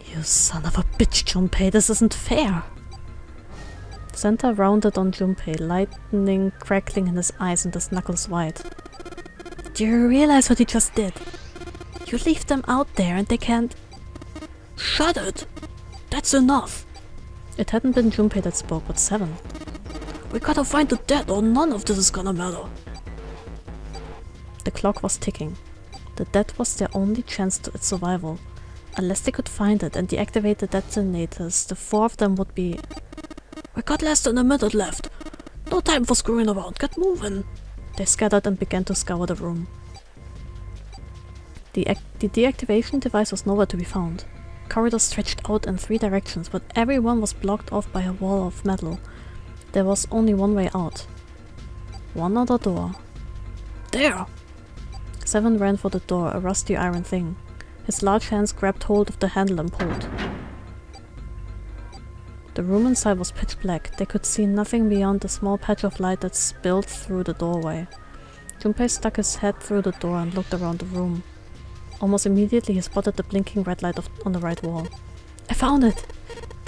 You son of a bitch, Junpei, this isn't fair! Santa rounded on Junpei, lightning crackling in his eyes and his knuckles white. Do you realize what you just did? You leave them out there and they can't... Shut it! That's enough! It hadn't been Junpei that spoke, but Seven. We gotta find the dead or none of this is gonna matter. The clock was ticking. The dead was their only chance to its survival. Unless they could find it and deactivate the detonators, the 4 of them would be... We got less than a minute left. No time for screwing around, get moving. They scattered and began to scour the room. The deactivation device was nowhere to be found. Corridors stretched out in 3 directions, but every one was blocked off by a wall of metal. There was only one way out. One other door. There! Seven ran for the door, a rusty iron thing. His large hands grabbed hold of the handle and pulled. The room inside was pitch black. They could see nothing beyond the small patch of light that spilled through the doorway. Junpei stuck his head through the door and looked around the room. Almost immediately he spotted the blinking red light on the right wall. I found it!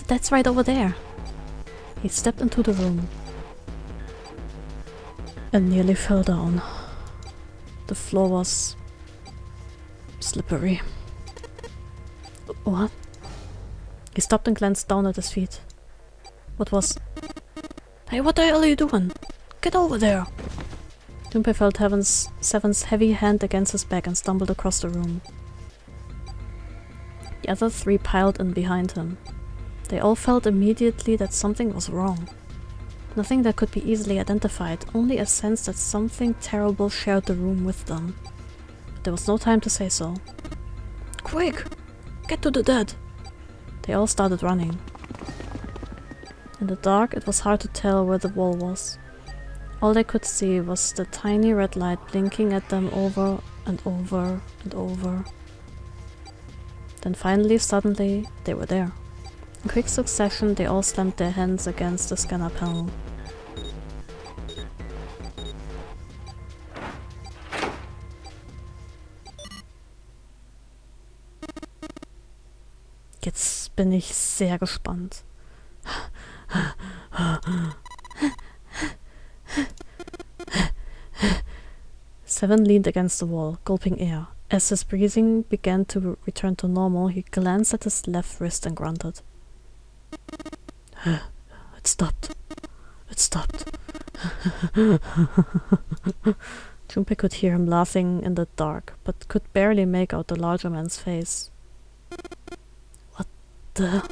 That's right over there! He stepped into the room and nearly fell down. The floor was slippery. What? He stopped and glanced down at his feet. What was... Hey, what the hell are you doing? Get over there! Junpei felt Seven's heavy hand against his back and stumbled across the room. The other 3 piled in behind him. They all felt immediately that something was wrong. Nothing that could be easily identified, only a sense that something terrible shared the room with them. But there was no time to say so. Quick! Get to the dead! They all started running. In the dark, it was hard to tell where the wall was. All they could see was the tiny red light blinking at them over and over and over. Then finally, suddenly, they were there. In quick succession, they all slammed their hands against the scanner panel. Jetzt bin ich sehr gespannt. Seven leaned against the wall, gulping air. As his breathing began to return to normal, he glanced at his left wrist and grunted. It stopped. It stopped. Junpei could hear him laughing in the dark, but could barely make out the larger man's face. What the...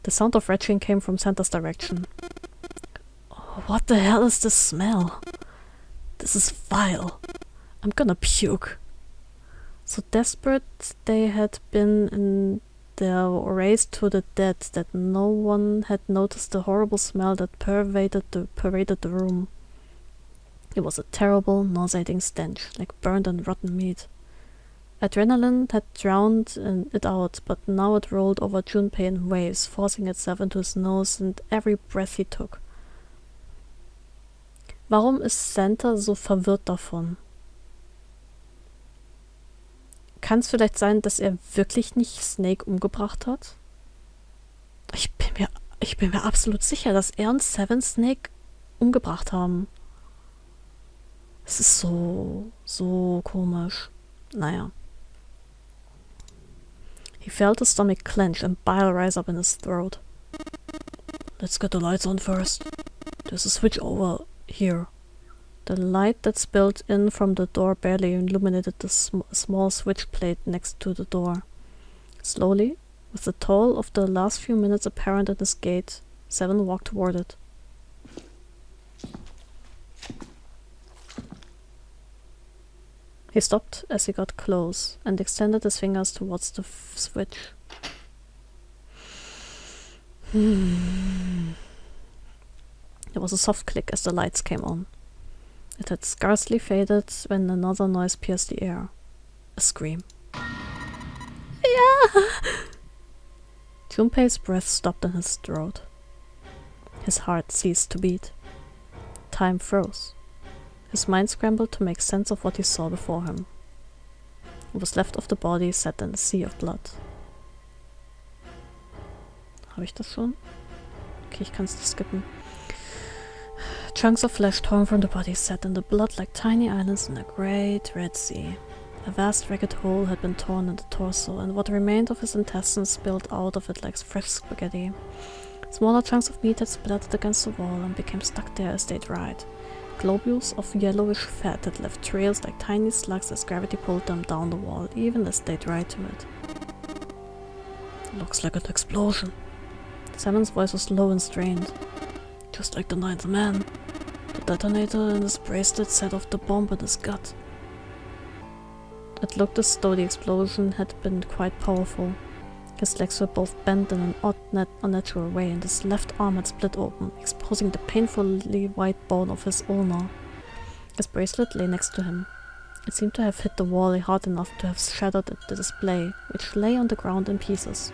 The sound of retching came from Santa's direction. What the hell is this smell? This is vile. I'm gonna puke. So desperate they had been in their race to the dead that no one had noticed the horrible smell that pervaded the room. It was a terrible, nauseating stench, like burnt and rotten meat. Adrenaline had drowned it out, but now it rolled over Junpei in waves, forcing itself into his nose and every breath he took. Warum ist Santa so verwirrt davon? Kann es vielleicht sein, dass er wirklich nicht Snake umgebracht hat? Ich bin mir absolut sicher, dass er und Seven Snake umgebracht haben. Es ist so komisch. Naja. He felt his stomach clench and bile rise up in his throat. Let's get the lights on first. There's a switch over here. The light that spilled in from the door barely illuminated the small switch plate next to the door. Slowly, with the toll of the last few minutes apparent in his gait, Seven walked toward it. He stopped as he got close and extended his fingers towards the switch. There was a soft click as the lights came on. It had scarcely faded when another noise pierced the air. A scream. Yeah! Junpei's breath stopped in his throat. His heart ceased to beat. Time froze. His mind scrambled to make sense of what he saw before him. What was left of the body sat in a sea of blood. Habe ich das schon? Okay, ich kann es nicht skippen. Chunks of flesh torn from the body sat in the blood like tiny islands in a great red sea. A vast ragged hole had been torn in the torso, and what remained of his intestines spilled out of it like fresh spaghetti. Smaller chunks of meat had splattered against the wall and became stuck there as they dried. Globules of yellowish fat had left trails like tiny slugs as gravity pulled them down the wall, even as they dried to it. Looks like an explosion. Simon's voice was low and strained. Just like the ninth man. The detonator in his bracelet set off the bomb in his gut. It looked as though the explosion had been quite powerful. His legs were both bent in an odd, unnatural way, and his left arm had split open, exposing the painfully white bone of his ulnar. His bracelet lay next to him. It seemed to have hit the wall hard enough to have shattered the display, which lay on the ground in pieces.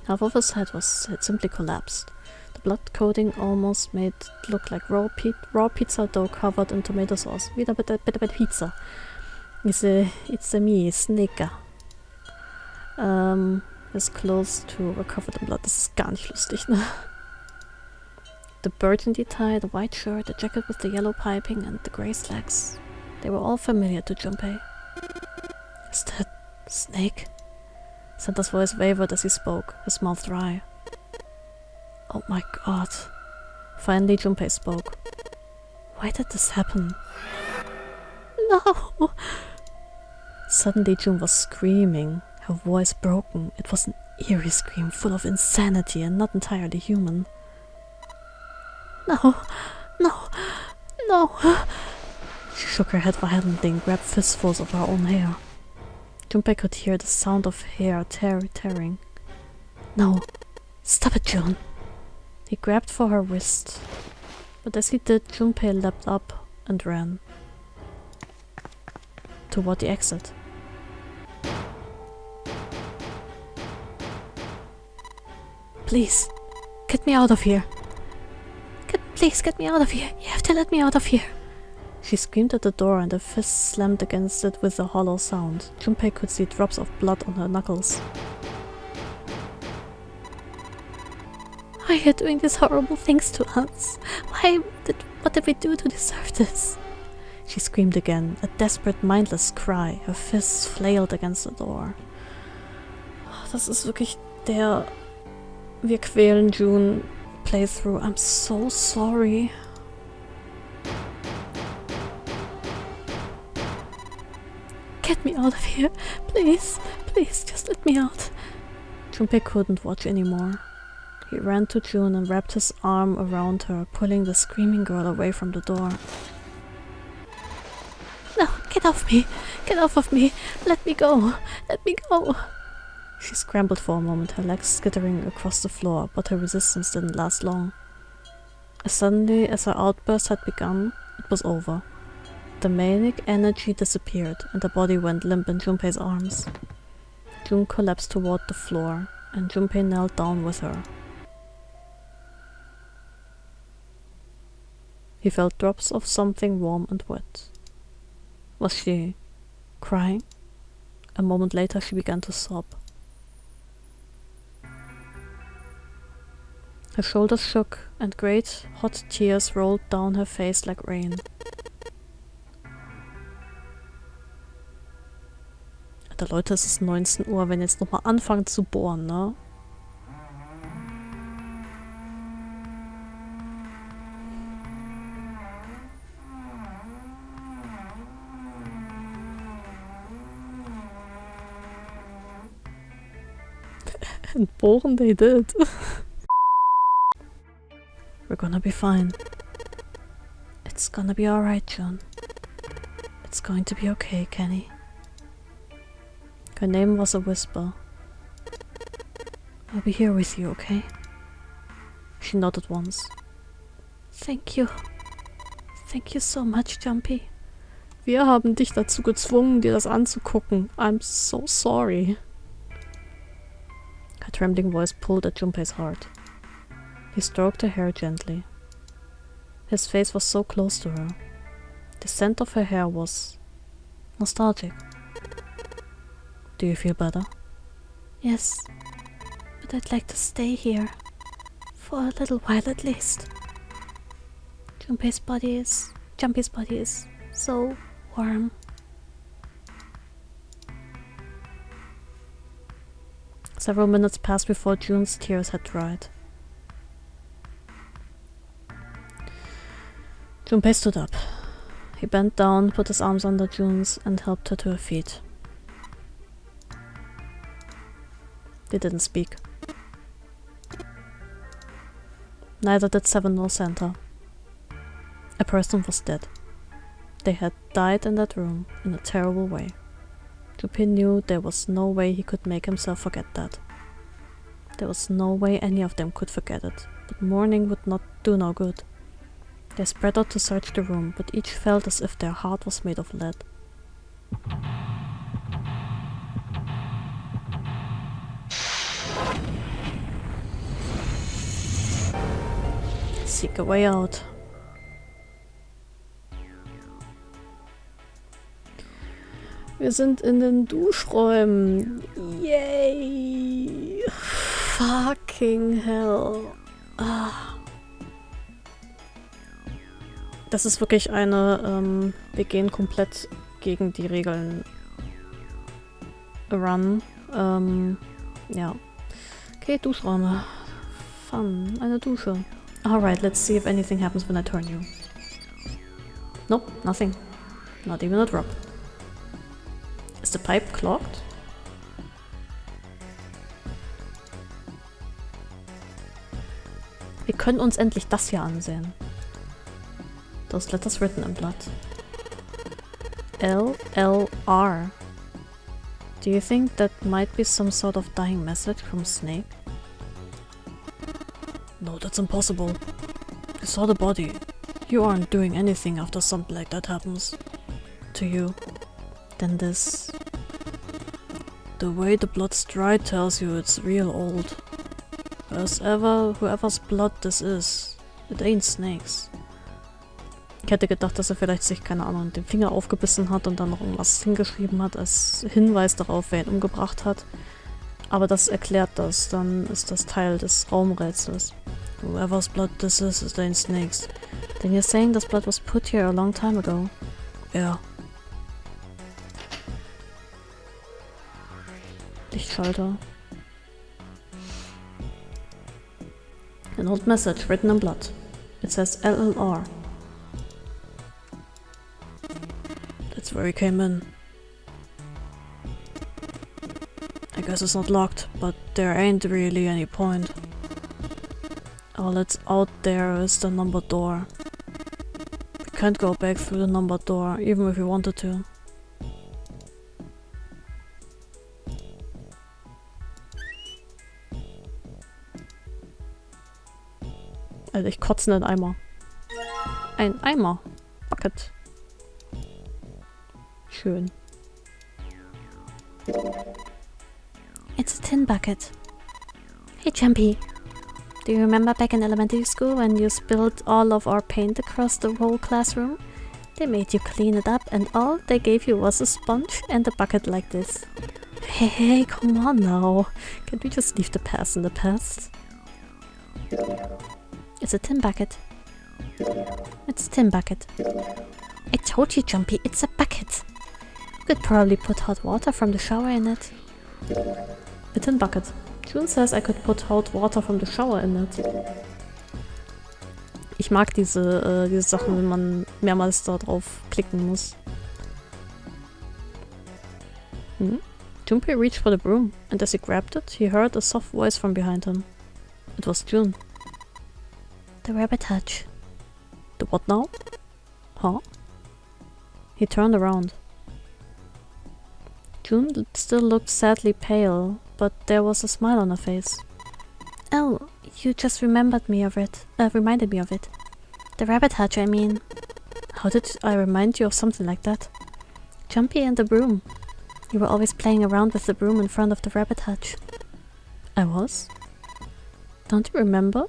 Half of his head had simply collapsed. The blood coating almost made it look like raw pizza dough covered in tomato sauce. Wieder bitte Pizza. It's me, Sneaker. His clothes too were covered in blood. Das ist gar nicht lustig, ne? The burgundy tie, the white shirt, the jacket with the yellow piping, and the grey slacks. They were all familiar to Junpei. Is that Snake? Santa's voice wavered as he spoke, his mouth dry. Oh my god. Finally Junpei spoke. Why did this happen? No! Suddenly June was screaming, her voice broken. It was an eerie scream full of insanity and not entirely human. No! No! No! She shook her head violently and grabbed fistfuls of her own hair. Junpei could hear the sound of hair tearing. No! Stop it, June! He grabbed for her wrist. But as he did, Junpei leapt up and ran. Toward the exit. Please, get me out of here. Please get me out of here. You have to let me out of here. She screamed at the door and her fist slammed against it with a hollow sound. Junpei could see drops of blood on her knuckles. Why are you doing these horrible things to us? What did we do to deserve this? She screamed again, a desperate, mindless cry. Her fists flailed against the door. Das ist wirklich der Wir quälen June playthrough. I'm so sorry. Get me out of here. Please, please, just let me out. Junpei couldn't watch anymore. He ran to June and wrapped his arm around her, pulling the screaming girl away from the door. No, get off me! Get off of me! Let me go! Let me go! She scrambled for a moment, her legs skittering across the floor, but her resistance didn't last long. As suddenly as her outburst had begun, it was over. The manic energy disappeared, and her body went limp in Junpei's arms. June collapsed toward the floor, and Junpei knelt down with her. He felt drops of something warm and wet. Was she crying? A moment later she began to sob. Her shoulders shook, and great, hot tears rolled down her face like rain. Alter Leute, es ist 19 Uhr, wenn jetzt nochmal anfangen zu bohren, ne? And bohren they did. We're gonna be fine. It's gonna be alright, June. It's going to be okay, Kenny. Her name was a whisper. I'll be here with you, okay? She nodded once. Thank you. Thank you so much, Junpei. Wir haben dich dazu gezwungen, dir das anzugucken. I'm so sorry. Her trembling voice pulled at Junpei's heart. He stroked her hair gently. His face was so close to her. The scent of her hair was nostalgic. Do you feel better? Yes, but I'd like to stay here. For a little while at least. Junpei's body is so warm. Several minutes passed before June's tears had dried. Junpei stood up. He bent down, put his arms under June's, and helped her to her feet. They didn't speak. Neither did Seven nor Santa. A person was dead. They had died in that room in a terrible way. Junpei knew there was no way he could make himself forget that. There was no way any of them could forget it, but mourning would not do no good. They spread out to search the room, but each felt as if their heart was made of lead. Seek a way out. Wir sind in den Duschräumen. Yay! Fucking hell. Ah. Das ist wirklich eine, wir gehen komplett gegen die Regeln. Run. Ja. Okay, Duschräume. Fun. Eine Dusche. Alright, let's see if anything happens when I turn you. Nope, nothing. Not even a drop. Is the pipe clogged? Wir können uns endlich das hier ansehen. Those letters written in blood. LLR. Do you think that might be some sort of dying message from Snake? No, that's impossible. You saw the body. You aren't doing anything after something like that happens to you. Then this... The way the blood's dried tells you it's real old. Whoever's blood this is, it ain't Snake's. Ich hätte gedacht, dass er vielleicht sich, keine Ahnung, den Finger aufgebissen hat und dann noch irgendwas hingeschrieben hat als Hinweis darauf, wer ihn umgebracht hat. Aber das erklärt das, dann ist das Teil des Raumrätsels. Whoever's blood this is, it ain't Snake's. Then you're saying this blood was put here a long time ago? Yeah. Lichtschalter. An old message written in blood. It says LLR. That's where he came in. I guess it's not locked, but there ain't really any point. All that's out there is the numbered door. We can't go back through the numbered door, even if we wanted to. Also ich kotze in einen Eimer. Ein Eimer. Bucket. Schön. It's a tin bucket. Hey Junpei. Do you remember back in elementary school when you spilled all of our paint across the whole classroom? They made you clean it up and all they gave you was a sponge and a bucket like this. Hey, come on now. Can't we just leave the past in the past? It's a tin bucket. It's a tin bucket. I told you, Junpei, it's a bucket. You could probably put hot water from the shower in it. A tin bucket. June says I could put hot water from the shower in it. Ich mag diese Sachen, wenn man mehrmals da drauf klicken muss. Junpei reached for the broom, and as he grabbed it, he heard a soft voice from behind him. It was June. The rabbit hutch. The what now? Huh? He turned around. June still looked sadly pale, but there was a smile on her face. Oh, you just reminded me of it. The rabbit hutch, I mean. How did I remind you of something like that? Junpei and the broom. You were always playing around with the broom in front of the rabbit hutch. I was? Don't you remember?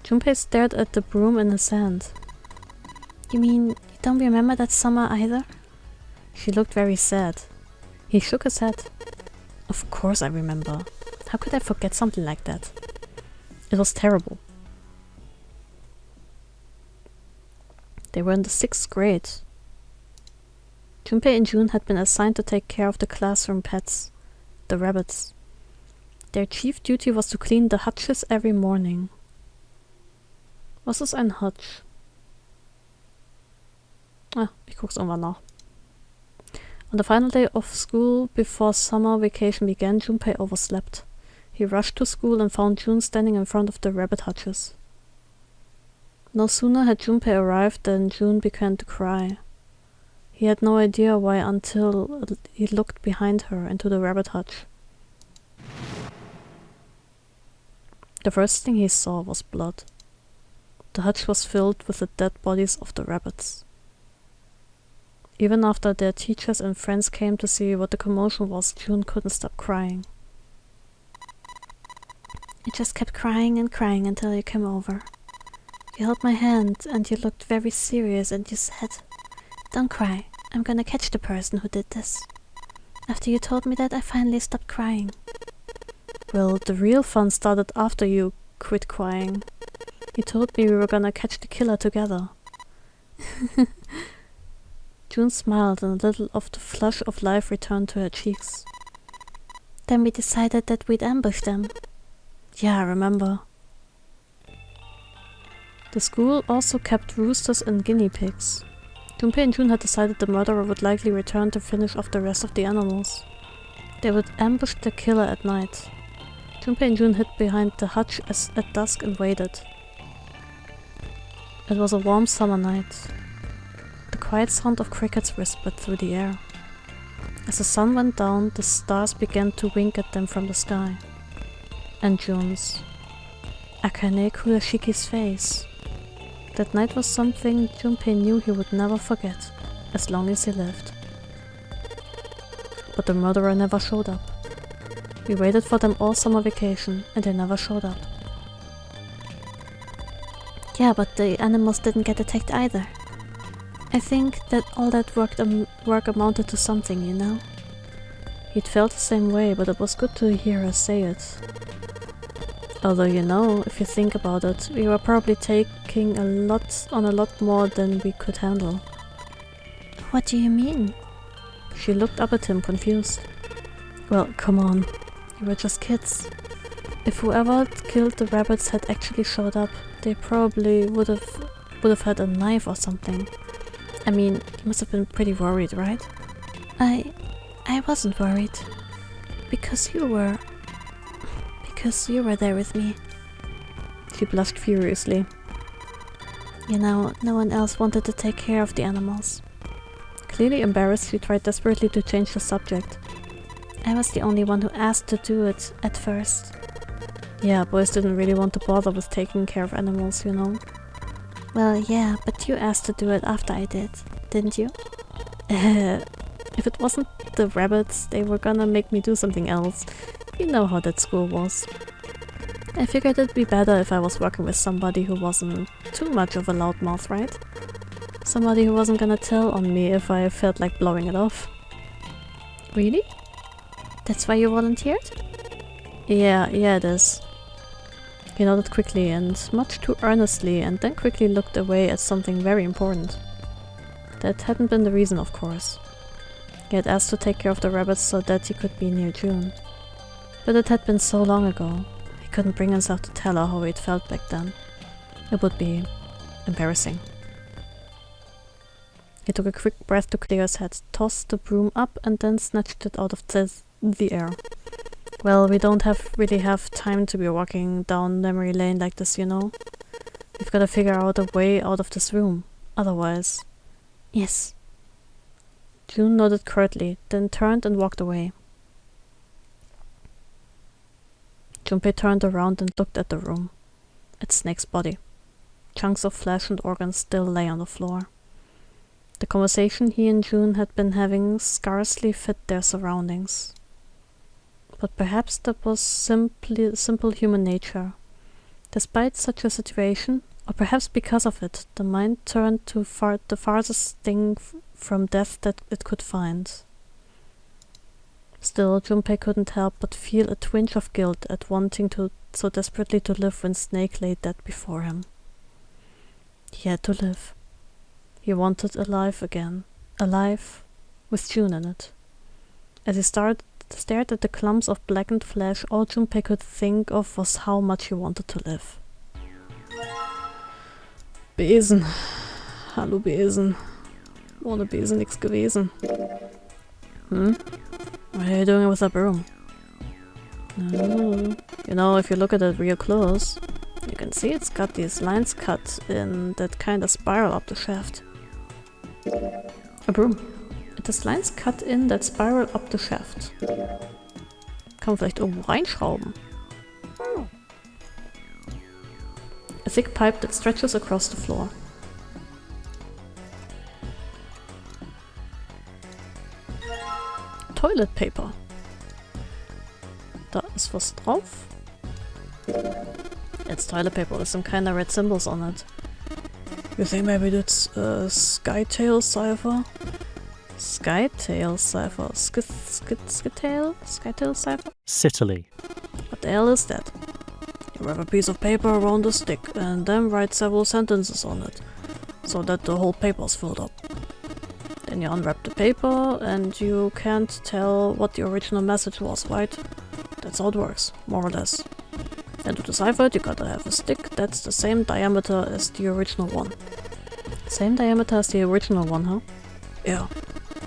Junpei stared at the broom in his hand. You mean you don't remember that summer either? She looked very sad. He shook his head. Of course I remember. How could I forget something like that? It was terrible. They were in the 6th grade. Junpei and June had been assigned to take care of the classroom pets, the rabbits. Their chief duty was to clean the hutches every morning. Was ist ein Hutch? Ich guck's irgendwann nach. On the final day of school, before summer vacation began, Junpei overslept. He rushed to school and found June standing in front of the rabbit hutches. No sooner had Junpei arrived than June began to cry. He had no idea why until he looked behind her into the rabbit hutch. The first thing he saw was blood. The hutch was filled with the dead bodies of the rabbits. Even after their teachers and friends came to see what the commotion was, June couldn't stop crying. I just kept crying and crying until you came over. You held my hand and you looked very serious and you said, "Don't cry, I'm gonna catch the person who did this." After you told me that, I finally stopped crying. Well, the real fun started after you quit crying. You told me we were gonna catch the killer together. June smiled and a little of the flush of life returned to her cheeks. Then we decided that we'd ambush them. Yeah, I remember. The school also kept roosters and guinea pigs. Junpei and June had decided the murderer would likely return to finish off the rest of the animals. They would ambush the killer at night. Junpei and June hid behind the hutch at dusk and waited. It was a warm summer night. The quiet sound of crickets whispered through the air. As the sun went down, the stars began to wink at them from the sky. And June's. Akane Kuroshiki's face. That night was something Junpei knew he would never forget, as long as he lived. But the murderer never showed up. We waited for them all summer vacation, and they never showed up. Yeah, but the animals didn't get attacked either. I think that all that work amounted to something, you know? He'd felt the same way, but it was good to hear her say it. Although, you know, if you think about it, we were probably taking a lot more than we could handle. What do you mean? She looked up at him, confused. Well, come on. You were just kids. If whoever killed the rabbits had actually showed up, they probably would have had a knife or something. I mean, you must have been pretty worried, right? I wasn't worried. Because you were there with me. She blushed furiously. You know, no one else wanted to take care of the animals. Clearly embarrassed, she tried desperately to change the subject. I was the only one who asked to do it at first. Yeah, boys didn't really want to bother with taking care of animals, you know. Well, yeah, but you asked to do it after I did, didn't you? If it wasn't the rabbits, they were gonna make me do something else. You know how that school was. I figured it'd be better if I was working with somebody who wasn't too much of a loudmouth, right? Somebody who wasn't gonna tell on me if I felt like blowing it off. Really? That's why you volunteered? Yeah, it is. He nodded quickly and much too earnestly, and then quickly looked away at something very important. That hadn't been the reason, of course. He had asked to take care of the rabbits so that he could be near June. But it had been so long ago, he couldn't bring himself to tell her how it felt back then. It would be embarrassing. He took a quick breath to clear his head, tossed the broom up, and then snatched it out of the air. Well, we don't really have time to be walking down memory lane like this, you know? We've gotta figure out a way out of this room. Otherwise... Yes. June nodded curtly, then turned and walked away. Junpei turned around and looked at the room. At Snake's body. Chunks of flesh and organs still lay on the floor. The conversation he and June had been having scarcely fit their surroundings. But perhaps that was simple human nature. Despite such a situation, or perhaps because of it, the mind turned to the farthest thing from death that it could find. Still, Junpei couldn't help but feel a twinge of guilt at wanting so desperately to live when Snake lay dead before him. He had to live. He wanted alive again. Alive, with June in it. As he stared at the clumps of blackened flesh, all Junpei could think of was how much he wanted to live. Besen. Hallo Besen. Ohne Besen nix gewesen. What are you doing with that broom? Oh. You know, if you look at it real close, you can see it's got these lines cut in that kind of spiral up the shaft. A broom. It has lines cut in that spiral up the shaft. Kann man vielleicht irgendwo reinschrauben. A thick pipe that stretches across the floor. Toilet paper. Da ist was drauf. It's toilet paper with some kind of red symbols on it. You think maybe that's a Skytail cipher? Skytail cipher? Skytail cipher? Sittily. What the hell is that? You wrap a piece of paper around a stick and then write several sentences on it, so that the whole paper's filled up. Then you unwrap the paper and you can't tell what the original message was, right? That's how it works, more or less. And to decipher it, you gotta have a stick that's the same diameter as the original one. Same diameter as the original one, huh? Yeah.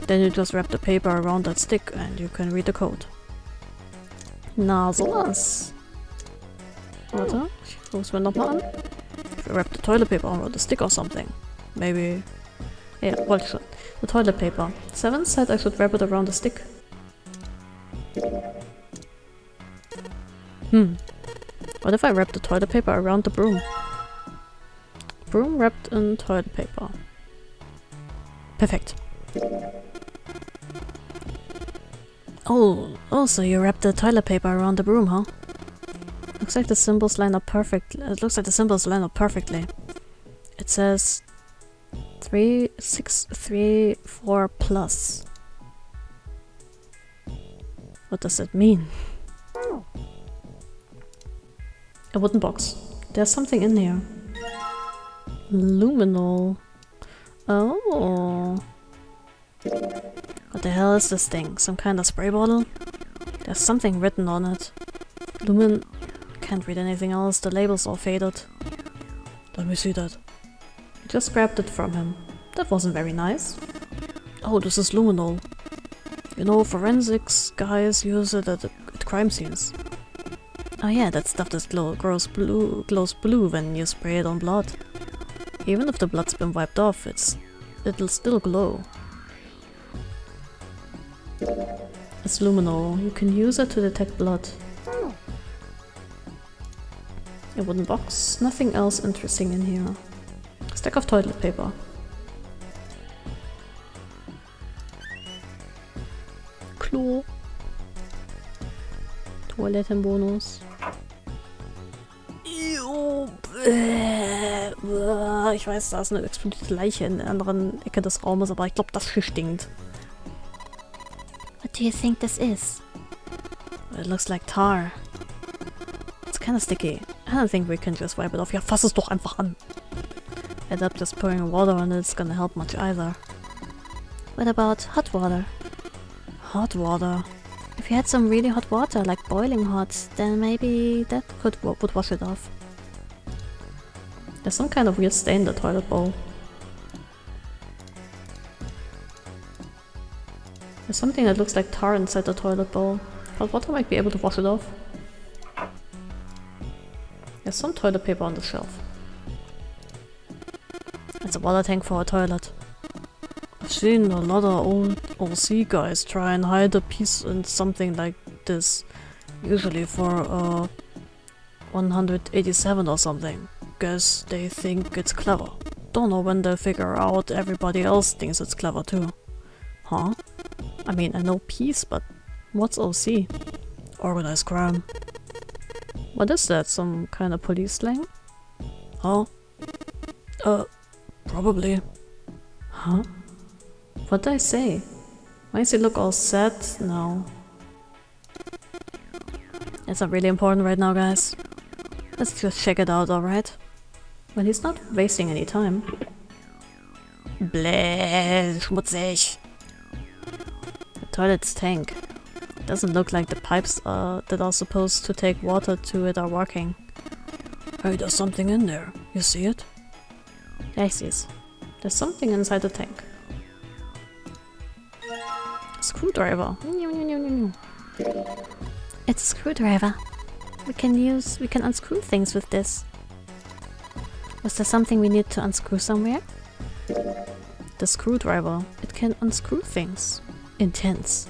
Then you just wrap the paper around that stick and you can read the code. Na sowas. Warte, ich guck's mir nochmal an. If you wrap the toilet paper around the stick or something. Maybe... Yeah, wollte schon. The toilet paper. 7 said I should wrap it around the stick. What if I wrap the toilet paper around the broom? Broom wrapped in toilet paper. Perfect. Oh, so you wrapped the toilet paper around the broom, huh? Looks like the symbols line up perfectly. It looks like the symbols line up perfectly. It says 3634 plus. What does that mean? A wooden box. There's something in here. Luminol. Oh. What the hell is this thing? Some kind of spray bottle? There's something written on it. Lumin... Can't read anything else, the label's all faded. Let me see that. I just grabbed it from him. That wasn't very nice. Oh, this is luminol. You know, forensics guys use it at crime scenes. Oh yeah, that stuff that glows blue when you spray it on blood. Even if the blood's been wiped off, it'll still glow. It's luminol. You can use it to detect blood. A wooden box. Nothing else interesting in here. A stack of toilet paper. Klo. Toilettenbonus. Ich weiß, da ist eine explodierte Leiche in der anderen Ecke des Raumes, aber ich glaube, das hier stinkt. What do you think this is? It looks like tar. It's kind of sticky. I don't think we can just wipe it off. Ja, fass es doch einfach an. I doubt just pouring water on it's gonna help much either. What about hot water? Hot water? If you had some really hot water, like boiling hot, then maybe that would wash it off. There's some kind of weird stain in the toilet bowl. There's something that looks like tar inside the toilet bowl. Hot water might be able to wash it off. There's some toilet paper on the shelf. It's a water tank for a toilet. I've seen a lot of old OC guys try and hide a piece in something like this. Usually for 187 or something. Guess they think it's clever. Don't know when they'll figure out everybody else thinks it's clever too. Huh? I mean, I know peace, but what's OC? Organized crime. What is that? Some kind of police slang? Huh? Probably. Huh? What did I say? Why does he look all sad now? It's not really important right now, guys. Let's just check it out, alright? Well, he's not wasting any time. Bläh, schmutzig. The toilet's tank. Doesn't look like the pipes that are supposed to take water to it are working. Hey, there's something in there. You see it? Yeah, I see it. There's something inside the tank. Screwdriver. It's a screwdriver. We can unscrew things with this. Was there something we need to unscrew somewhere? The screwdriver. It can unscrew things. Intense.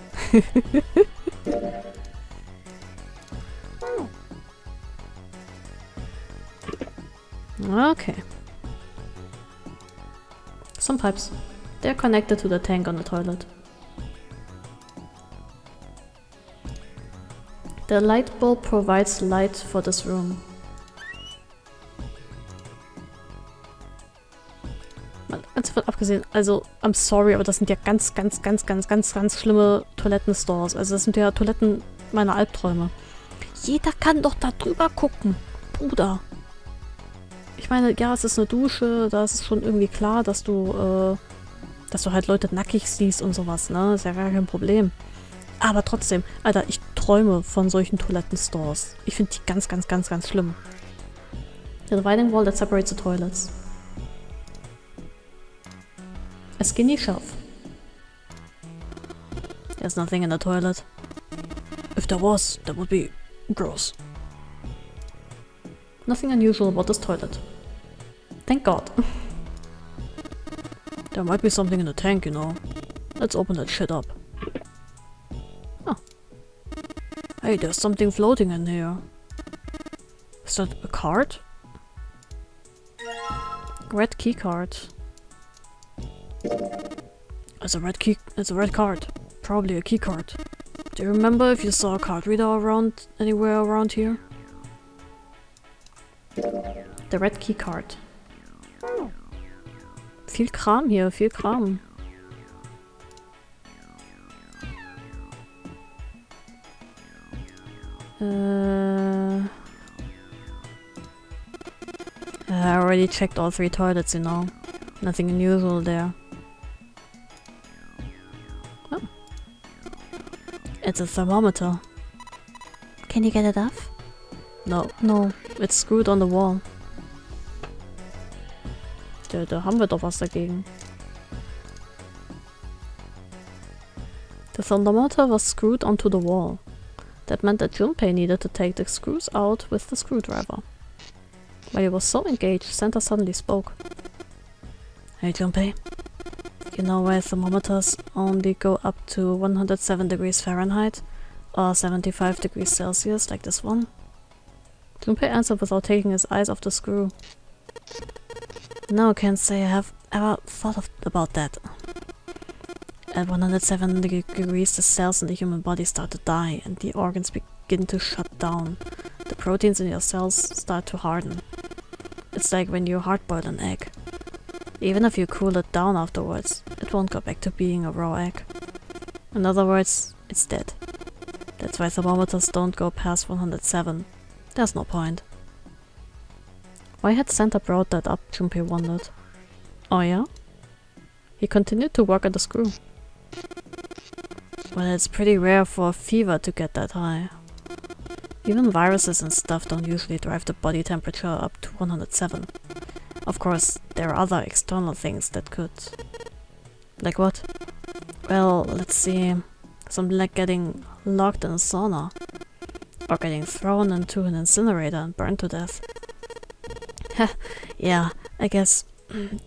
Okay. Some pipes. They're connected to the tank on the toilet. The light bulb provides light for this room. Mal ganz davon abgesehen, also, I'm sorry, aber das sind ja ganz schlimme Toilettenstores. Also das sind ja Toiletten meiner Albträume. Jeder kann doch da drüber gucken, Bruder. Ich meine, ja, es ist eine Dusche, da ist es schon irgendwie klar, dass du halt Leute nackig siehst und sowas, ne? Ist ja gar kein Problem. Aber trotzdem, Alter, ich träume von solchen Toilettenstores. Ich finde die ganz schlimm. The dividing wall that separates the toilets. A skinny shelf. There's nothing in the toilet. If there was, that would be gross. Nothing unusual about this toilet. Thank God. There might be something in the tank, you know. Let's open that shit up. Oh. Hey, there's something floating in here. Is that a card? Red key card. It's a red card. Probably a key card. Do you remember if you saw a card reader anywhere around here? The red key card. Viel Kram hier, viel Kram. I already checked all 3 toilets, you know. Nothing unusual there. Oh. It's a thermometer. Can you get it off? No, it's screwed on the wall. Da haben wir doch was dagegen. The thermometer was screwed onto the wall. That meant that Junpei needed to take the screws out with the screwdriver. While he was so engaged, Santa suddenly spoke. Hey Junpei, you know why thermometers only go up to 107 degrees Fahrenheit or 75 degrees Celsius like this one? Junpei answered without taking his eyes off the screw. No, I can't say I have ever thought about that. At 107 degrees, the cells in the human body start to die and the organs begin to shut down. The proteins in your cells start to harden. It's like when you hard-boil an egg. Even if you cool it down afterwards, it won't go back to being a raw egg. In other words, it's dead. That's why thermometers don't go past 107. There's no point. Why had Santa brought that up, Junpei wondered. Oh yeah? He continued to work at the screw. Well, it's pretty rare for a fever to get that high. Even viruses and stuff don't usually drive the body temperature up to 107. Of course, there are other external things that could... Like what? Well, let's see... Something like getting locked in a sauna. Or getting thrown into an incinerator and burned to death. Yeah, I guess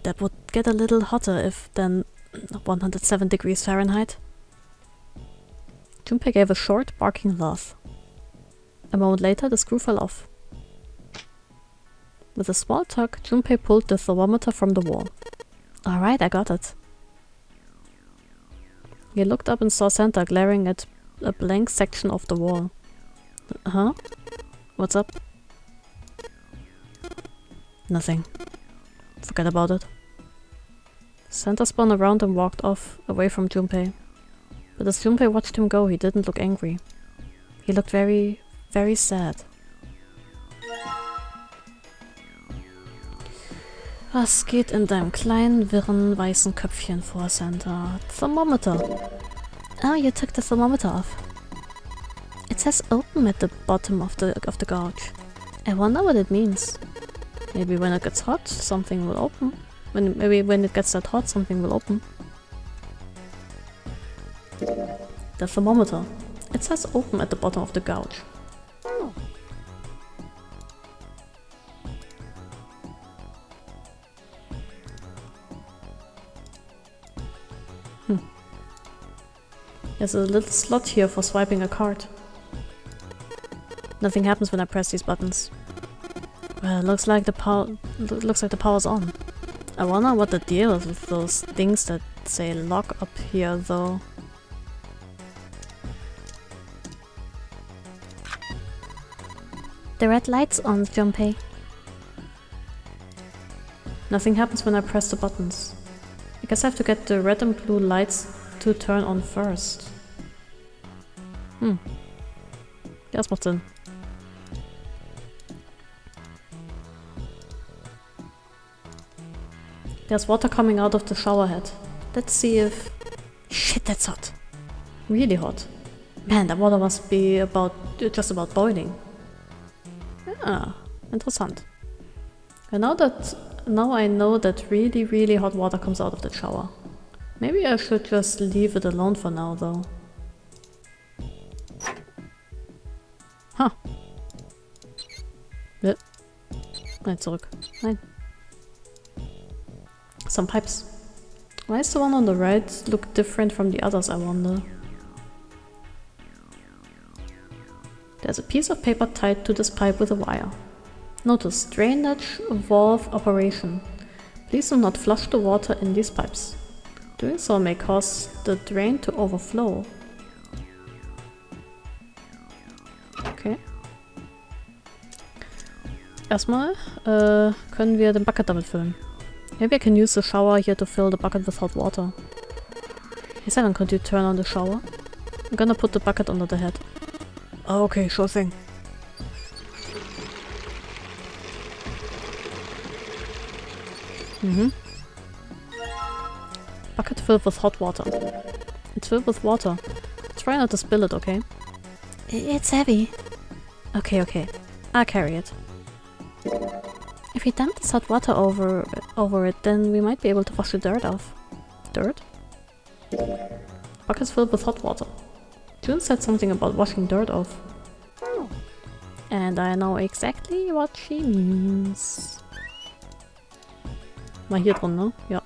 that would get a little hotter if than 107 degrees Fahrenheit. Junpei gave a short, barking laugh. A moment later, the screw fell off. With a small tug, Junpei pulled the thermometer from the wall. Alright, I got it. He looked up and saw Santa glaring at a blank section of the wall. Huh? What's up? Nothing. Forget about it. Santa spun around and walked off, away from Junpei. But as Junpei watched him go, he didn't look angry. He looked very, Very sad. Was geht in deinem kleinen, wirren, weißen Köpfchen vor, Santa? Thermometer. Oh, you took the thermometer off. It says open at the bottom of the gouge. I wonder what it means. Maybe when it gets hot, something will open. Maybe when it gets that hot, something will open. The thermometer. It says open at the bottom of the gouge. There's a little slot here for swiping a card. Nothing happens when I press these buttons. Well, looks like the power's on. I wonder what the deal is with those things that say lock up here, though. The red light's on, Junpei. Nothing happens when I press the buttons. I guess I have to get the red and blue lights to turn on first. Ja, das macht Sinn. There's water coming out of the shower head. Let's see if... Shit, that's hot. Really hot. Man, that water must be just about boiling. Ah, interessant. And now I know that really, really hot water comes out of the shower. Maybe I should just leave it alone for now, though. Huh. Nein, zurück. Nein. Some pipes. Why is the one on the right look different from the others, I wonder? There's a piece of paper tied to this pipe with a wire. Notice, drainage valve operation. Please do not flush the water in these pipes. Doing so may cause the drain to overflow. Okay. Erstmal können wir den Bucket damit füllen. Maybe I can use the shower here to fill the bucket with hot water. Hey Simon, could you turn on the shower? I'm gonna put the bucket under the head. Oh, okay, sure thing. Bucket filled with hot water. It's filled with water. Try not to spill it, okay? It's heavy. Okay. I'll carry it. If we dump this hot water over it, then we might be able to wash the dirt off. Dirt? Bucket's filled with hot water. June said something about washing dirt off. And I know exactly what she means. Mal hier drin, ne? Ja.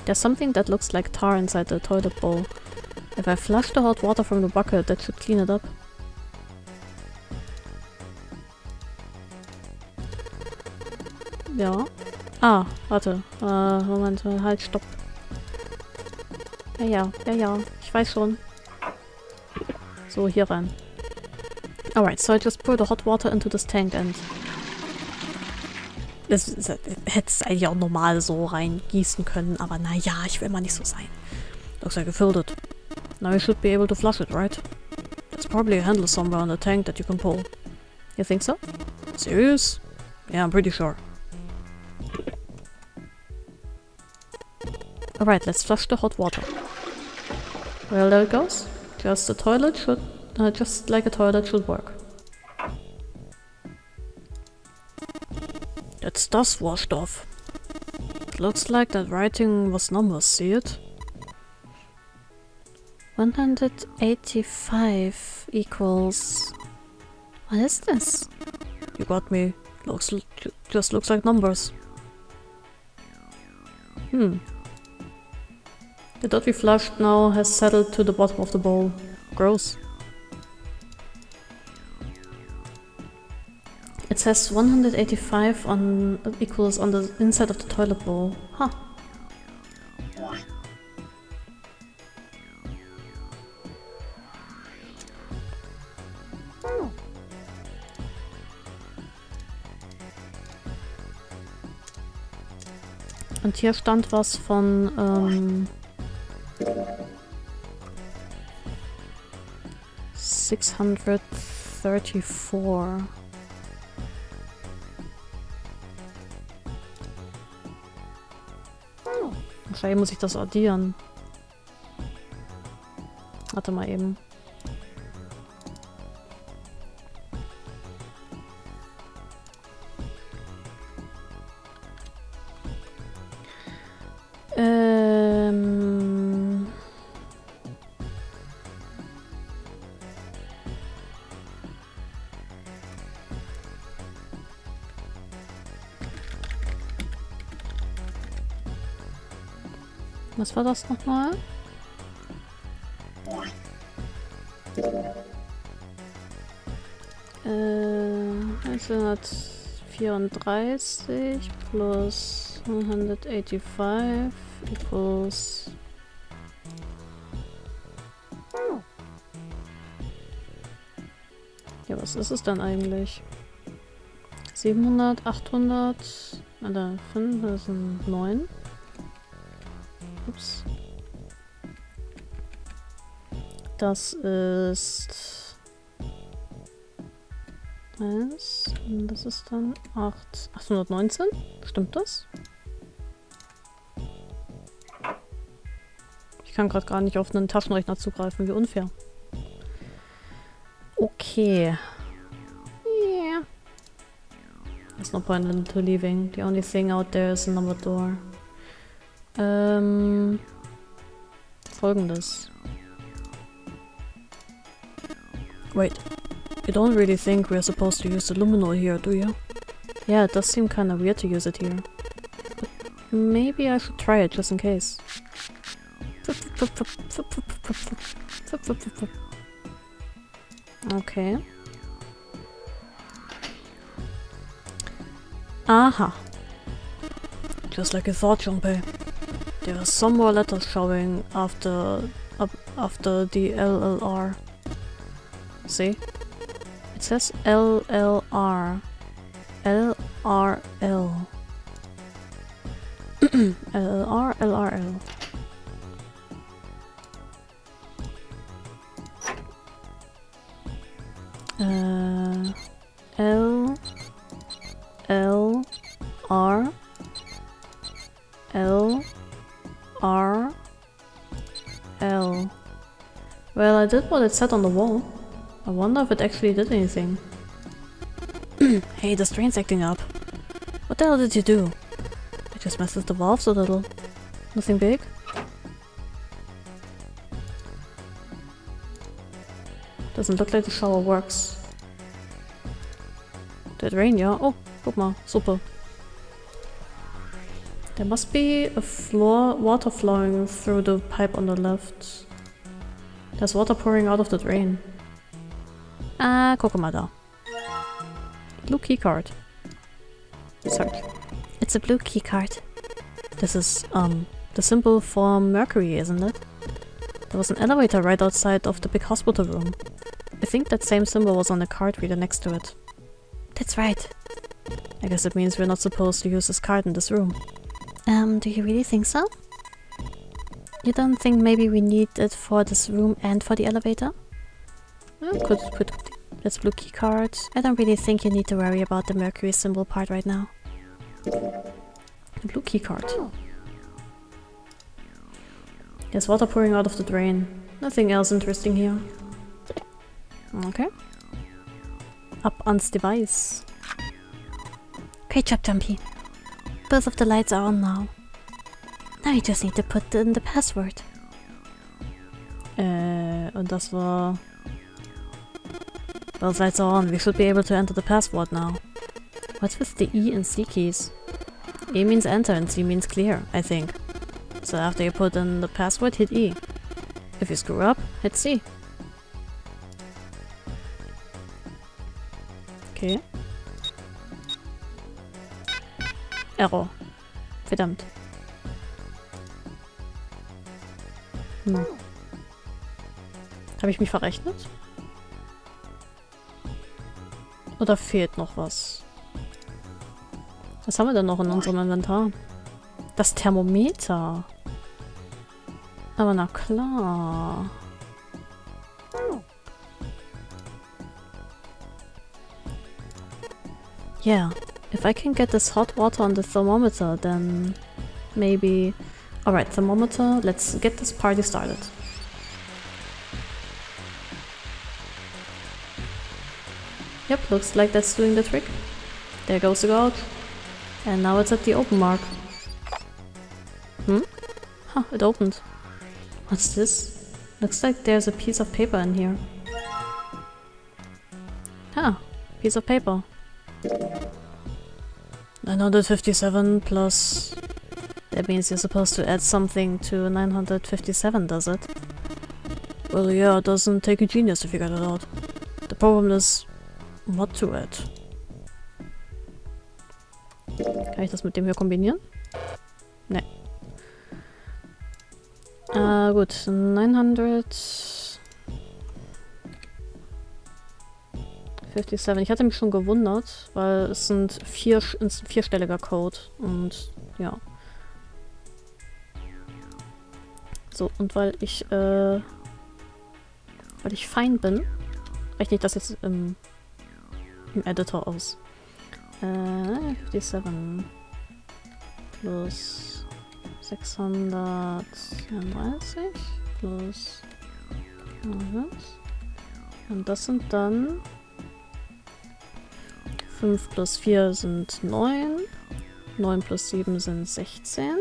There's something that looks like tar inside the toilet bowl. If I flush the hot water from the bucket, that should clean it up. Ja. Ah, warte. Moment, halt, stopp. Ja, ich weiß schon. So, hier rein. Alright, so I just pour the hot water into this tank and... Das hätte es eigentlich auch normal so reingießen können, aber naja, ich will mal nicht so sein. Looks like you filled it. Now you should be able to flush it, right? There's probably a handle somewhere on the tank that you can pull. You think so? Serious? Yeah, I'm pretty sure. Alright, let's flush the hot water. Well, there it goes. Just like a toilet should work. That stuff's washed off. Looks like that writing was numbers, see it? 185 equals... What is this? You got me. Just looks like numbers. The dirt we flushed now has settled to the bottom of the bowl. Gross. It says 185 equals on the inside of the toilet bowl. Huh. Und hier stand was von 634. Wahrscheinlich muss ich das addieren. Warte mal eben. Was war das nochmal? Äh, 1934 plus 185 equals... Ja, was ist es dann eigentlich? 700, 800, oder 5, das sind 9. Ups. Das ist 1, und das ist dann 819. Stimmt das? Ich kann gerade gar nicht auf einen Taschenrechner zugreifen, wie unfair. Okay. Yeah. There's no point into leaving. The only thing out there is another door. Folgendes. Wait. You don't really think we're supposed to use the luminol here, do you? Yeah, it does seem kinda weird to use it here. But maybe I should try it just in case. Okay. Aha. Just like I thought, Junpei. There are some more letters showing after the LLR. See? It says LLR. LRL. LLR, LRL. L L R L R L. Well, I did what it said on the wall. I wonder if it actually did anything. Hey, the strain's acting up. What the hell did you do? I just messed with the valves a little. Nothing big? Doesn't look like the shower works. Did it rain, yeah? Oh, guck mal, super. There must be a water flowing through the pipe on the left. There's water pouring out of the drain. Ah, guck mal da. Blue keycard. Search. It's a blue keycard. This is, the symbol for Mercury, isn't it? There was an elevator right outside of the big hospital room. I think that same symbol was on the card reader next to it. That's right. I guess it means we're not supposed to use this card in this room. Do you really think so? You don't think maybe we need it for this room and for the elevator? Could put this blue key card. I don't really think you need to worry about the Mercury symbol part right now. The blue key card. There's water pouring out of the drain. Nothing else interesting here. Okay. Up ans device. Great job, Junpei. Both of the lights are on now. Now you just need to put in the password. Und das war... Both lights are on. We should be able to enter the password now. What's with the E and C keys? E means enter and C means clear, I think. So after you put in the password, hit E. If you screw up, hit C. Okay. Error. Verdammt. Habe ich mich verrechnet? Oder fehlt noch was? Was haben wir denn noch in unserem Inventar? Das Thermometer. Aber na klar. Yeah, if I can get this hot water on the thermometer, then maybe... Alright, thermometer, let's get this party started. Yep, looks like that's doing the trick. There goes the gouge. And now it's at the open mark. Huh, it opened. What's this? Looks like there's a piece of paper in here. Huh, piece of paper. 957 plus... That means you're supposed to add something to 957, does it? Well, yeah, it doesn't take a genius to figure that out. The problem is, what to add. Kann ich das mit dem hier kombinieren? Ne. Gut, 957. Ich hatte mich schon gewundert, weil es ein vierstelliger Code und ja. So, und weil ich fein bin, rechne ich das jetzt im Editor aus. 57 plus 634 plus 100. Und das sind dann 5 plus 4 sind 9. 9 plus 7 sind 16.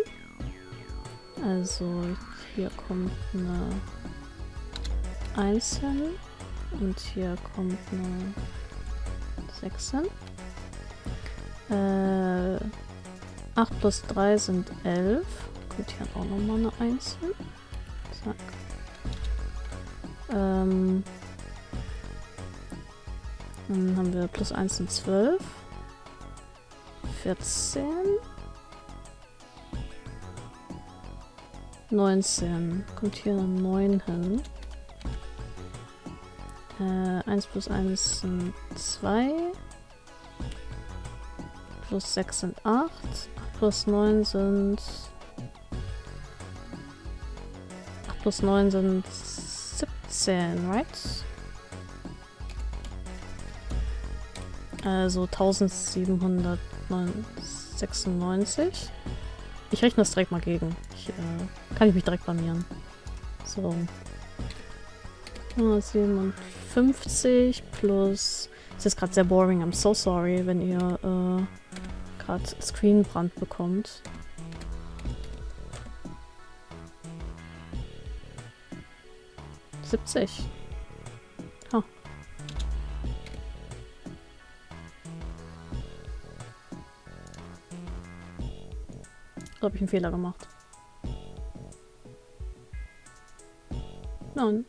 Also hier kommt eine 1 hin und hier kommt eine 6 hin. 8 plus 3 sind 11. Gut, hier auch nochmal eine 1 hin. Zack. Dann haben wir plus 1 sind 12. 14. 19. Kommt hier eine 9 hin. 1 plus 1 sind 2. Plus 6 sind 8. 8 plus 9 sind... 8 plus 9 sind 17, right? Also 1796. Ich rechne das direkt mal gegen. Kann ich mich direkt blamieren. So. 57 plus... Das ist gerade sehr boring, I'm so sorry, wenn ihr gerade Screenbrand bekommt. $70. Huh. Da habe ich einen Fehler gemacht. Nein.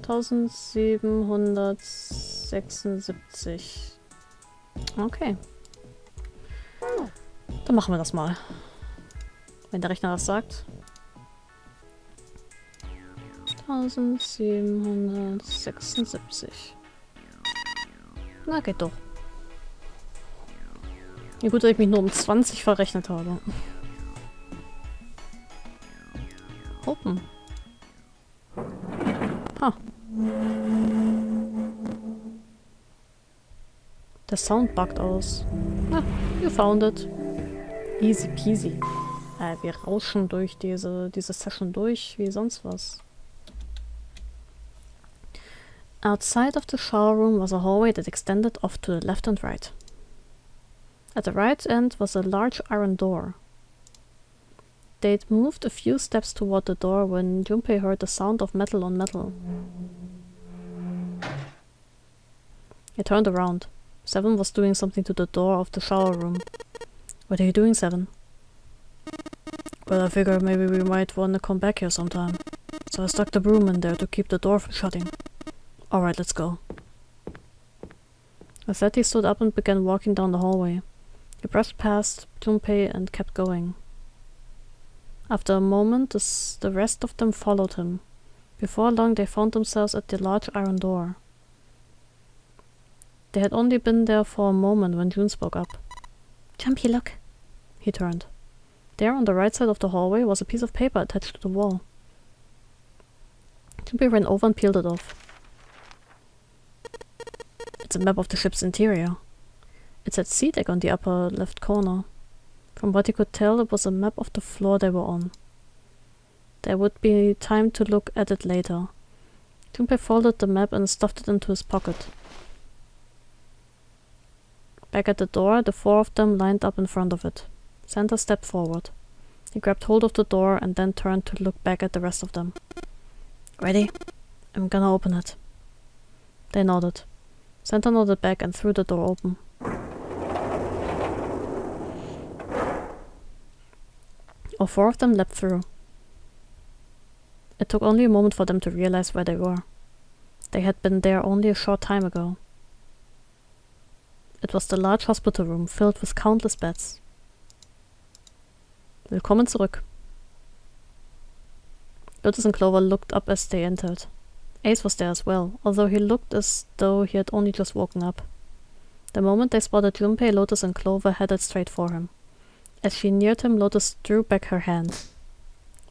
1776. Okay. Dann machen wir das mal. Wenn der Rechner das sagt. 1776. Na, geht doch. Ja, gut, dass ich mich nur um 20 verrechnet habe. Open. Ha. Der Sound buggt aus. Ah, you found it. Easy peasy. Wir rauschen durch diese Session durch, wie sonst was. Outside of the shower room was a hallway that extended off to the left and right. At the right end was a large iron door. They'd moved a few steps toward the door when Junpei heard the sound of metal on metal. He turned around. Seven was doing something to the door of the shower room. What are you doing, Seven? Well, I figured maybe we might want to come back here sometime. So I stuck the broom in there to keep the door from shutting. Alright, let's go. With that, he stood up and began walking down the hallway. He brushed past Junpei and kept going. After a moment, the rest of them followed him. Before long, they found themselves at the large iron door. They had only been there for a moment when June spoke up. Junpei, look. He turned. There, on the right side of the hallway, was a piece of paper attached to the wall. Junpei ran over and peeled it off. It's a map of the ship's interior. It said sea deck on the upper left corner. From what he could tell, it was a map of the floor they were on. There would be time to look at it later. Junpei folded the map and stuffed it into his pocket. Back at the door, the four of them lined up in front of it. Santa stepped forward. He grabbed hold of the door and then turned to look back at the rest of them. Ready? I'm gonna open it. They nodded. Santa nodded back and threw the door open. All four of them leapt through. It took only a moment for them to realize where they were. They had been there only a short time ago. It was the large hospital room filled with countless beds. Willkommen zurück. Lotus and Clover looked up as they entered. Ace was there as well, although he looked as though he had only just woken up. The moment they spotted Junpei, Lotus and Clover headed straight for him. As she neared him, Lotus drew back her hand.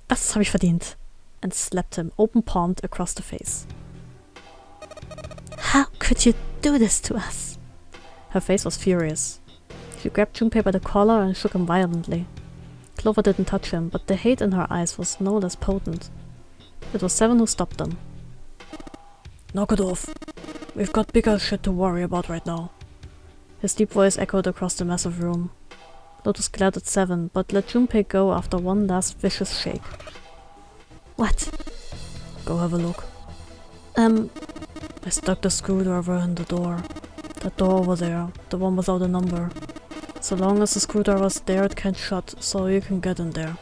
Das hab ich verdient, and slapped him, open-palmed, across the face. How could you do this to us? Her face was furious. She grabbed Junpei by the collar and shook him violently. Clover didn't touch him, but the hate in her eyes was no less potent. It was Seven who stopped them. Knock it off. We've got bigger shit to worry about right now. His deep voice echoed across the massive room. Lotus glared at Seven, but let Junpei go after one last vicious shake. What? Go have a look. I stuck the screwdriver in the door. That door over there, the one without a number. So long as the screwdriver's there, it can't shut, so you can get in there.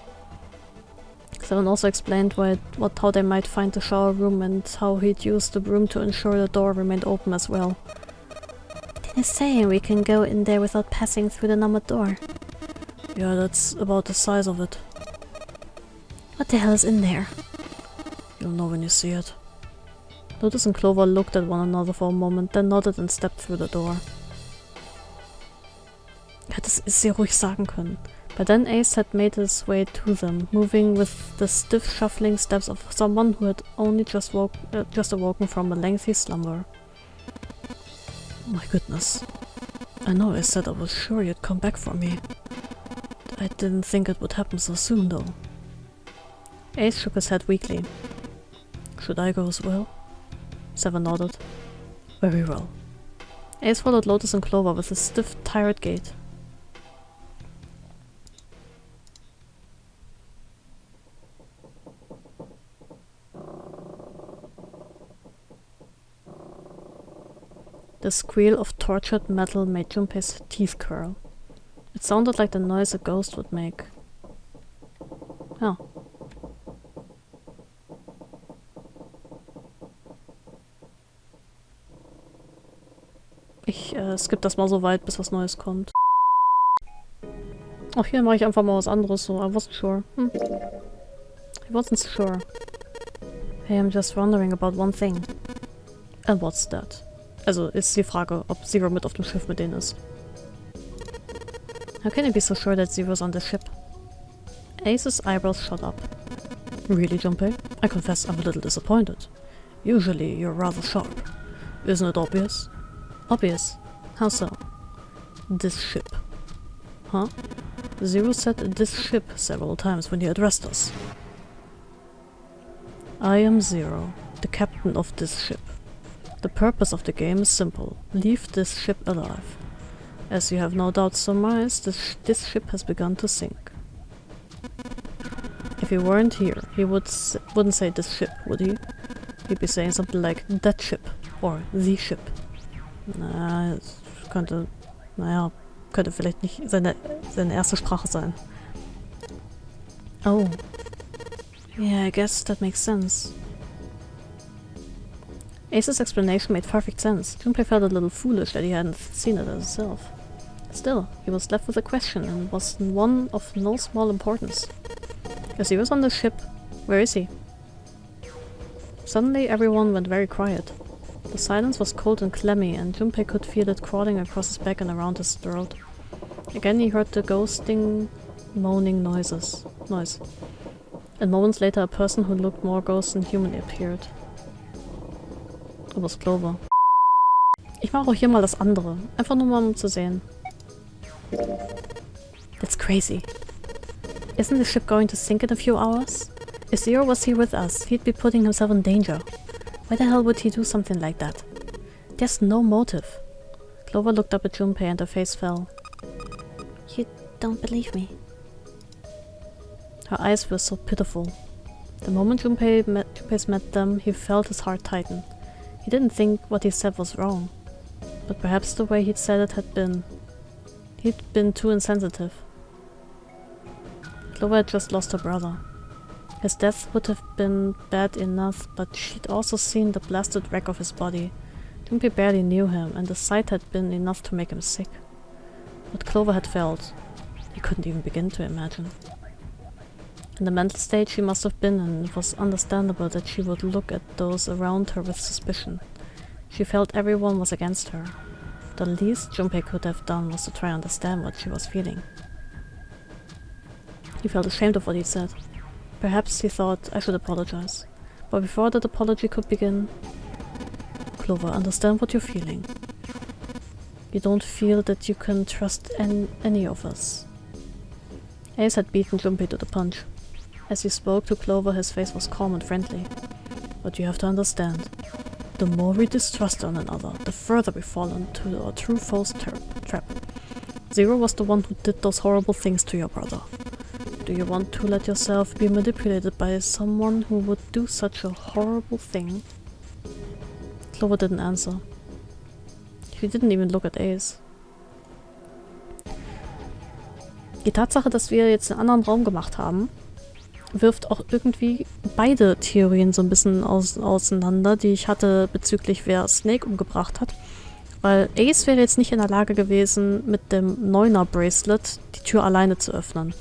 Seven also explained how they might find the shower room and how he'd use the broom to ensure the door remained open as well. Then you're saying we can go in there without passing through the numbered door? Yeah, that's about the size of it. What the hell is in there? You'll know when you see it. Lotus and Clover looked at one another for a moment, then nodded and stepped through the door. Hätte sie ruhig sagen können. By then Ace had made his way to them, moving with the stiff shuffling steps of someone who had only just awoken from a lengthy slumber. My goodness. I know I said I was sure you'd come back for me. I didn't think it would happen so soon though. Ace shook his head weakly. Should I go as well? Seven nodded. Very well. Ace followed Lotus and Clover with a stiff, tired gait. The squeal of tortured metal made Junpei's teeth curl. It sounded like the noise a ghost would make. Oh. Ich skippe das mal so weit, bis was Neues kommt. Ach, hier mache ich einfach mal was anderes, so. I wasn't sure. I wasn't sure. Hey, I'm just wondering about one thing. And what's that? Also ist die Frage, ob Zero mit auf dem Schiff mit denen ist. How can you be so sure that Zero's on the ship? Ace's eyebrows shot up. Really, Junpei? I confess I'm a little disappointed. Usually you're rather sharp. Isn't it obvious? Obvious? How so? This ship. Huh? Zero said this ship several times when he addressed us. I am Zero, the captain of this ship. The purpose of the game is simple. Leave this ship alive. As you have no doubt surmised, this ship has begun to sink. If he weren't here, he wouldn't say this ship, would he? He'd be saying something like that ship or the ship. Könnte vielleicht nicht seine erste Sprache sein. Oh. Yeah, I guess that makes sense. Ace's explanation made perfect sense. Junpei felt a little foolish that he hadn't seen it himself. Still, he was left with a question, and it was one of no small importance. If he was on the ship, where is he? Suddenly everyone went very quiet. The silence was cold and clammy, and Junpei could feel it crawling across his back and around his throat. Again he heard the ghosting, moaning noise. And moments later a person who looked more ghost than human appeared. It was Clover. Ich mache auch hier mal das andere. Einfach nur mal, um zu sehen. That's crazy. Isn't the ship going to sink in a few hours? If Zero was here with us, he'd be putting himself in danger. Why the hell would he do something like that? There's no motive. Clover looked up at Junpei and her face fell. You don't believe me? Her eyes were so pitiful. The moment Junpei's met them, he felt his heart tighten. He didn't think what he said was wrong. But perhaps the way he'd said it he'd been too insensitive. Clover had just lost her brother. His death would have been bad enough, but she'd also seen the blasted wreck of his body. Junpei barely knew him, and the sight had been enough to make him sick. What Clover had felt, he couldn't even begin to imagine. In the mental state she must have been in, it was understandable that she would look at those around her with suspicion. She felt everyone was against her. The least Junpei could have done was to try and understand what she was feeling. He felt ashamed of what he said. Perhaps he thought, I should apologize. But before that apology could begin... Clover, understand what you're feeling. You don't feel that you can trust any of us. Ace had beaten Junpei to the punch. As he spoke to Clover, his face was calm and friendly. But you have to understand. The more we distrust one another, the further we fall into our true foe's trap. Zero was the one who did those horrible things to your brother. Do you want to let yourself be manipulated by someone who would do such a horrible thing? Clover didn't answer. She didn't even look at Ace. Die Tatsache, dass wir jetzt einen anderen Raum gemacht haben, wirft auch irgendwie beide Theorien so ein bisschen auseinander, die ich hatte bezüglich wer Snake umgebracht hat. Weil Ace wäre jetzt nicht in der Lage gewesen, mit dem Neuner Bracelet die Tür alleine zu öffnen.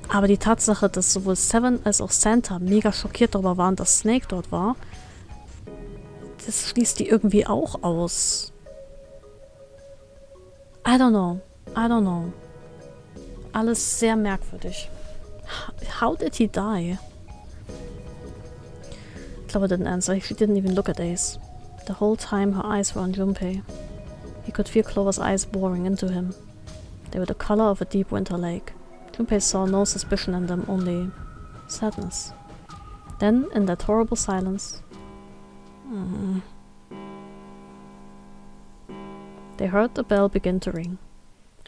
Aber die Tatsache, dass sowohl Seven als auch Santa mega schockiert darüber waren, dass Snake dort war, das schließt die irgendwie auch aus. I don't know. Alles sehr merkwürdig. How did he die? Clover didn't answer. She didn't even look at Ace. The whole time her eyes were on Junpei. He could feel Clover's eyes boring into him. They were the color of a deep winter lake. Junpei saw no suspicion in them, only sadness. Then, in that horrible silence... They heard the bell begin to ring.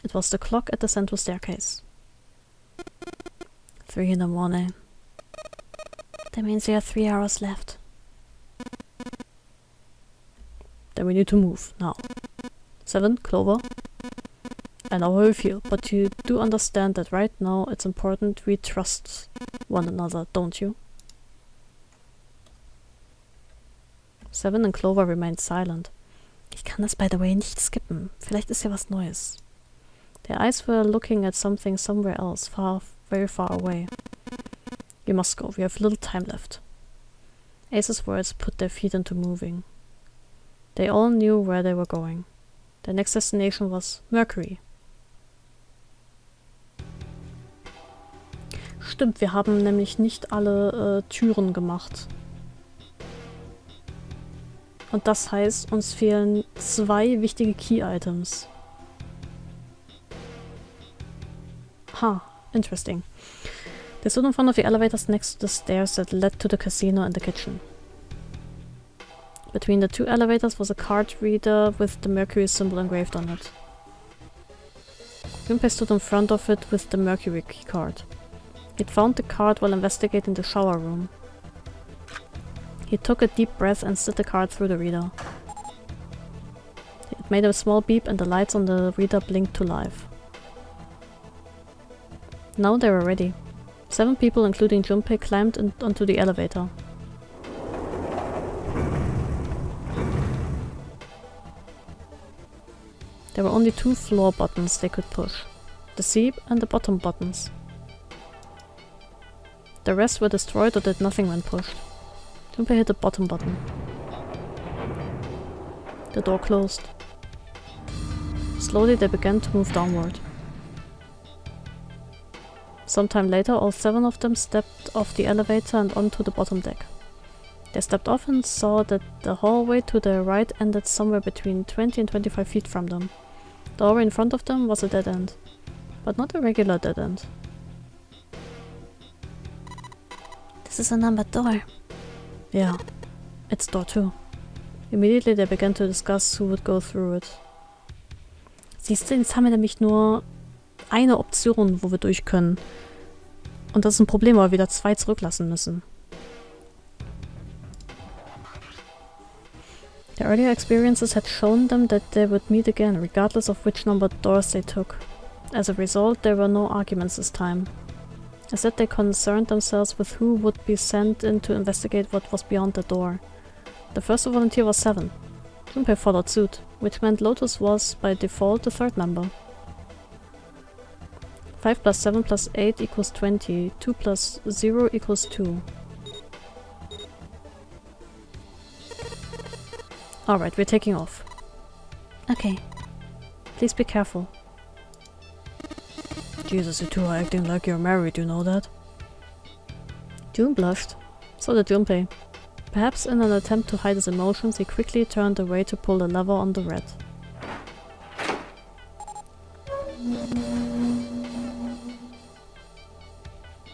It was the clock at the central staircase. 3 in the morning. That means we have 3 hours left. Then we need to move, now. 7, Clover. I know how you feel, but you do understand that right now it's important we trust one another, don't you? 7 and Clover remained silent. Ich kann das, by the way, nicht skippen. Vielleicht ist ja was Neues. Their eyes were looking at something somewhere else, very far away. You must go, we have little time left. Ace's words put their feet into moving. They all knew where they were going. Their next destination was Mercury. Stimmt, wir haben nämlich nicht alle Türen gemacht. Und das heißt, uns fehlen 2 wichtige Key-Items. Interesting. They stood in front of the elevators next to the stairs that led to the casino and the kitchen. Between the 2 elevators was a card reader with the Mercury symbol engraved on it. Junpei stood in front of it with the Mercury key card. He'd found the card while investigating the shower room. He took a deep breath and slid the card through the reader. It made a small beep and the lights on the reader blinked to life. Now they were ready. 7 people, including Junpei, climbed onto the elevator. There were only 2 floor buttons they could push. The C and the bottom buttons. The rest were destroyed or did nothing when pushed. Junpei hit the bottom button. The door closed. Slowly they began to move downward. Sometime later, all 7 of them stepped off the elevator and onto the bottom deck. They stepped off and saw that the hallway to their right ended somewhere between 20 and 25 feet from them. The hallway in front of them was a dead end, but not a regular dead end. This is a numbered door. Yeah, it's door 2. Immediately they began to discuss who would go through it. Siehst du, jetzt haben wir nämlich nur eine Option, wo wir durch können. Und das ist ein Problem, weil wir wieder 2 zurücklassen müssen. Their earlier experiences had shown them that they would meet again, regardless of which numbered doors they took. As a result, there were no arguments this time. Instead, they concerned themselves with who would be sent in to investigate what was beyond the door. The first to volunteer was 7. Junpei followed suit, which meant Lotus was, by default, the 3rd member. 5 plus 7 plus 8 equals 20. 2 plus 0 equals 2. Alright, we're taking off. Okay. Please be careful. Jesus, you two are acting like you're married, you know that? June blushed. So did Junpei. Perhaps in an attempt to hide his emotions, he quickly turned away to pull the lever on the red.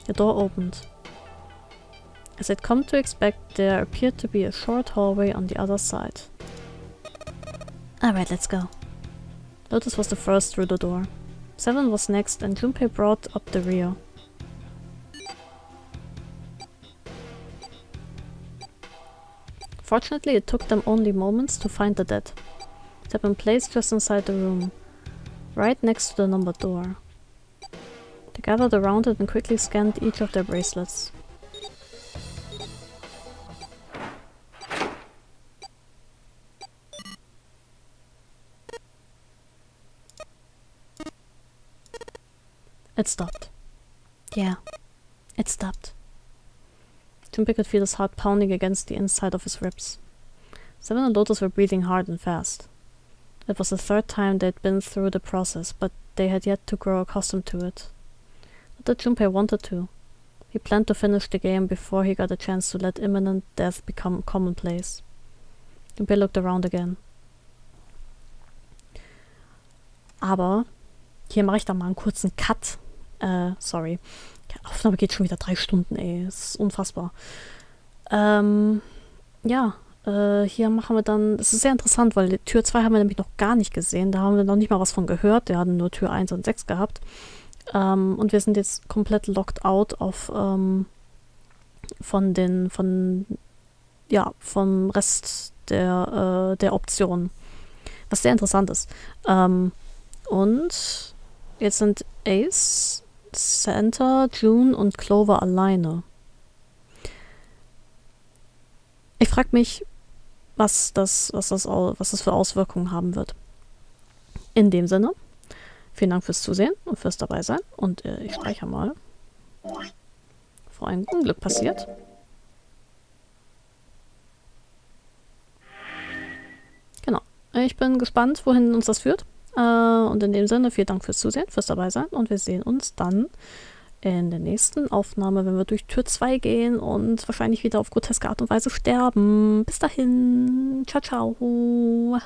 The door opened. As they'd come to expect, there appeared to be a short hallway on the other side. Alright, let's go. Lotus was the first through the door. 7 was next, and Junpei brought up the rear. Fortunately, it took them only moments to find the dead. It had been placed just inside the room, right next to the numbered door. They gathered around it and quickly scanned each of their bracelets. It stopped. Yeah, it stopped. Junpei could feel his heart pounding against the inside of his ribs. 7 and Lotus were breathing hard and fast. It was the 3rd time they'd been through the process, but they had yet to grow accustomed to it. Not that Junpei wanted to. He planned to finish the game before he got a chance to let imminent death become commonplace. Junpei looked around again. Aber hier mache ich dann mal einen kurzen Cut. Sorry. Die Aufnahme geht schon wieder 3 Stunden, ey. Das ist unfassbar. Ja, hier machen wir dann... Es ist sehr interessant, weil die Tür 2 haben wir nämlich noch gar nicht gesehen. Da haben wir noch nicht mal was von gehört. Wir hatten nur Tür 1 und 6 gehabt. Und wir sind jetzt komplett locked out auf vom Rest der Optionen. Was sehr interessant ist. Und jetzt sind Ace, Santa, June und Clover alleine. Ich frage mich, was das für Auswirkungen haben wird. In dem Sinne, vielen Dank fürs Zusehen und fürs dabei sein. Und ich speichere mal, bevor ein Unglück passiert. Genau. Ich bin gespannt, wohin uns das führt. Und in dem Sinne, vielen Dank fürs Zusehen, fürs dabei sein. Und wir sehen uns dann in der nächsten Aufnahme, wenn wir durch Tür 2 gehen und wahrscheinlich wieder auf groteske Art und Weise sterben. Bis dahin. Ciao, ciao.